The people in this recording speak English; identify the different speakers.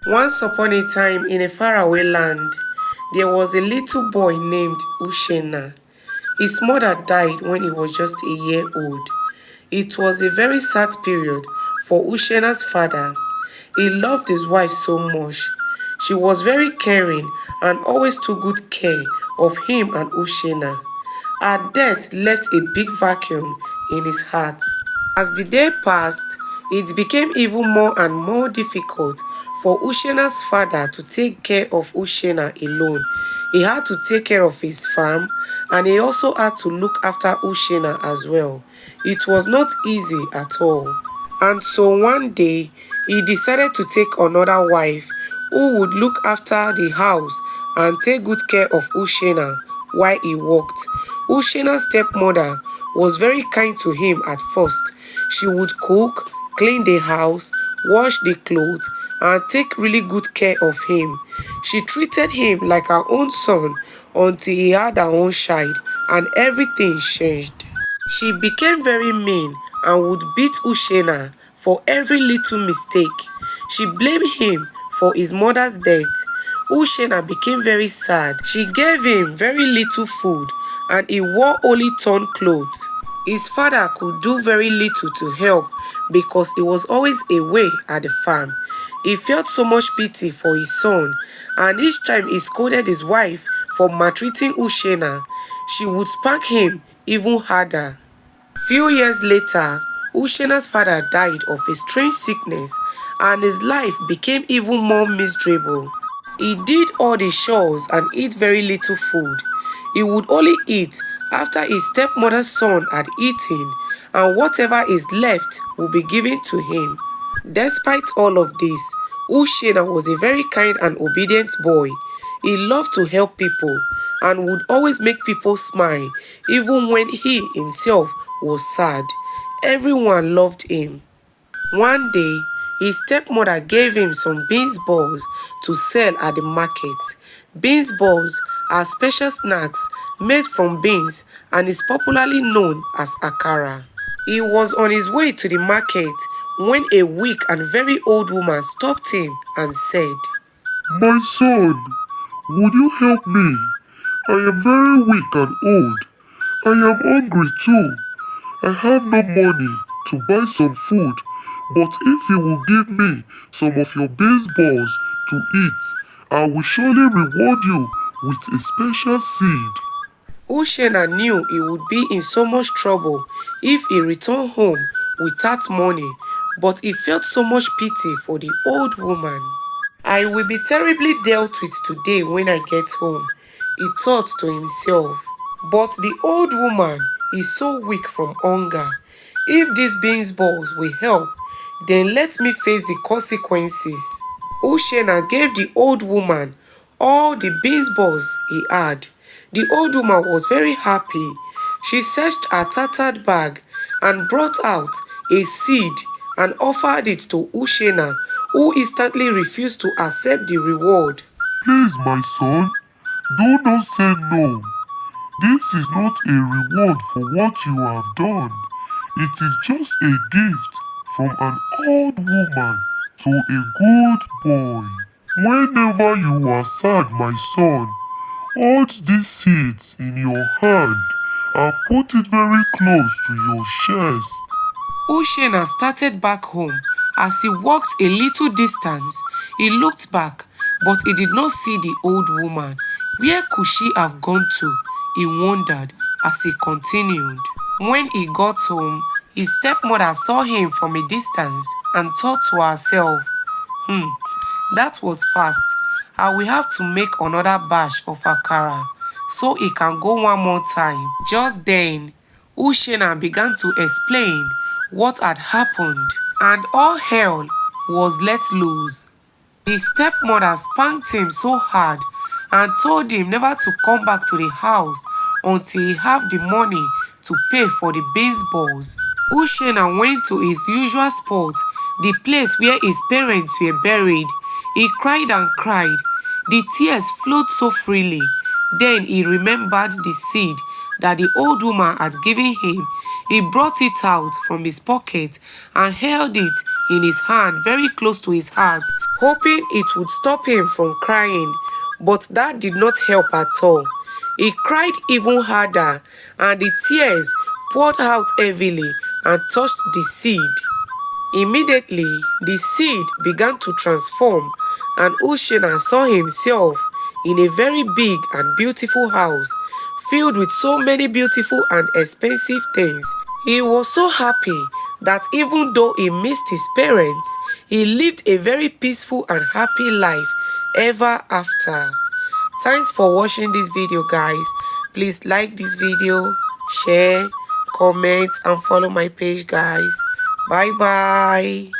Speaker 1: Once upon a time in a faraway land, there was a little boy named Ushena. His mother died when he was just a year old. It was a very sad period for Ushena's father. He loved his wife so much. She was very caring and always took good care of him and Ushena. Her death left a big vacuum in his heart. As the day passed, it became even more and more difficult for Ushena's father to take care of Ushena alone. He had to take care of his farm and he also had to look after Ushena as well. It was not easy at all. And so one day, he decided to take another wife who would look after the house and take good care of Ushena while he worked. Ushena's stepmother was very kind to him at first. She would cook, clean the house, wash the clothes, and take really good care of him. She treated him like her own son until he had her own child and everything changed. She became very mean and would beat Ushena for every little mistake. She blamed him for his mother's death. Ushena became very sad. She gave him very little food and he wore only torn clothes. His father could do very little to help because he was always away at the farm. He felt so much pity for his son, and each time he scolded his wife for maltreating Ushena, she would spank him even harder. Few years later, Ushena's father died of a strange sickness and his life became even more miserable. He did all the chores and ate very little food. He would only eat after his stepmother's son had eaten, and whatever is left will be given to him. Despite all of this, Ushena was a very kind and obedient boy. He loved to help people and would always make people smile even when he himself was sad. Everyone loved him. One day, his stepmother gave him some beans balls to sell at the market. Beans balls are special snacks made from beans and is popularly known as akara. He was on his way to the market when a weak and very old woman stopped him and said,
Speaker 2: "My son, would you help me? I am very weak and old. I am hungry too. I have no money to buy some food, but if you will give me some of your beans balls to eat, I will surely reward you with a special seed."
Speaker 1: Ushena knew he would be in so much trouble if he returned home without money, but he felt so much pity for the old woman. "I will be terribly dealt with today when I get home," he thought to himself. But the old woman is so weak from hunger. If these beans balls will help, then let me face the consequences. Ushena gave the old woman all the beans balls he had. The old woman was very happy. She searched her tattered bag and brought out a seed and offered it to Ushena, who instantly refused to accept the reward.
Speaker 2: "Please, my son, do not say no. This is not a reward for what you have done. It is just a gift from an old woman to a good boy. Whenever you are sad, my son, hold these seeds in your hand and put it very close to your chest."
Speaker 1: Ushena started back home. As he walked a little distance, he looked back, but he did not see the old woman. Where could she have gone to? He wondered as he continued. When he got home, his stepmother saw him from a distance and thought to herself, that was fast. I will have to make another batch of akara so he can go one more time. Just then, Ushena began to explain what had happened, and all hell was let loose. His stepmother spanked him so hard and told him never to come back to the house until he had the money to pay for the beans balls. Ushena went to his usual spot, the place where his parents were buried. He cried and cried. The tears flowed so freely. Then he remembered the seed that the old woman had given him. He brought it out from his pocket and held it in his hand very close to his heart hoping it would stop him from crying, but that did not help at all. He cried even harder, and the tears poured out heavily and touched the seed. Immediately, the seed began to transform, and Ushena saw himself in a very big and beautiful house, filled with so many beautiful and expensive things. He was so happy that even though he missed his parents, he lived a very peaceful and happy life ever after. Thanks for watching this video, guys. Please like this video, share, comment, and follow my page, guys. Bye bye.